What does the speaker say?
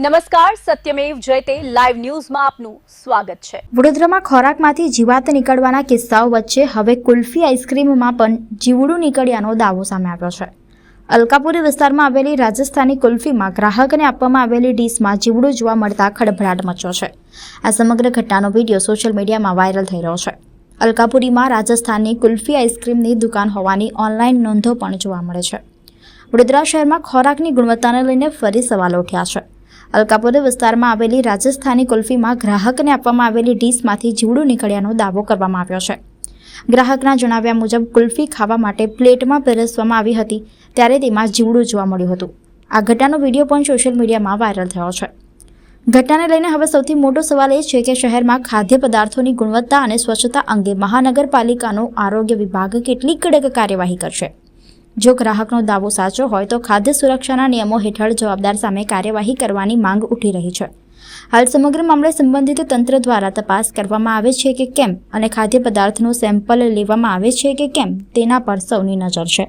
નમસ્કાર, સત્યમેવ જયતે લાઈવ ન્યૂઝમાં આપનું સ્વાગત છે। વડોદરામાં ખોરાકમાંથી જીવાત નીકળવાના કિસ્સાઓ વચ્ચે હવે કુલ્ફી આઈસ્ક્રીમમાં પણ જીવડું નીકળ્યાનો દાવો સામે આવ્યો છે। અલકાપુરી વિસ્તારમાં આવેલી રાજસ્થાની કુલ્ફીમાં ગ્રાહકને આપવામાં આવેલી ડીશમાં જીવડું જોવા મળતા ખળભળાટ મચ્યો છે। આ સમગ્ર ઘટનાનો વિડીયો સોશિયલ મીડિયામાં વાયરલ થઈ રહ્યો છે। અલકાપુરીમાં રાજસ્થાની કુલ્ફી આઈસ્ક્રીમની દુકાન હોવાની ઓનલાઈન નોંધો પણ જોવા મળે છે। વડોદરા શહેરમાં ખોરાકની ગુણવત્તાને લઈને ફરી સવાલો ઉઠ્યા છે। અલકાપુરી વિસ્તારમાં આવેલી રાજસ્થાની કુલ્ફીમાં ગ્રાહકને આપવામાં આવેલી ડીશમાંથી જીવડું નીકળ્યાનો દાવો કરવામાં આવ્યો છે। ગ્રાહકના જણાવ્યા મુજબ કુલ્ફી ખાવા માટે પ્લેટમાં પીરસવામાં આવી હતી ત્યારે તેમાં જીવડું જોવા મળ્યું હતું। આ ઘટનાનો વિડીયો પણ સોશિયલ મીડિયામાં વાયરલ થયો છે। ઘટનાને લઈને હવે સૌથી મોટો સવાલ એ છે કે શહેરમાં ખાદ્ય પદાર્થોની ગુણવત્તા અને સ્વચ્છતા અંગે મહાનગરપાલિકાનો આરોગ્ય વિભાગ કેટલી કડક કાર્યવાહી કરશે। જો ગ્રાહકનો દાવો સાચો હોય તો ખાદ્ય સુરક્ષાના નિયમો હેઠળ જવાબદાર સામે કાર્યવાહી કરવાની માંગ ઉઠી રહી છે। હાલ સમગ્ર મામલે સંબંધિત તંત્ર દ્વારા તપાસ કરવામાં આવે છે કે કેમ અને ખાદ્ય પદાર્થનું સેમ્પલ લેવામાં આવે છે કે કેમ તેના પર સૌની નજર છે।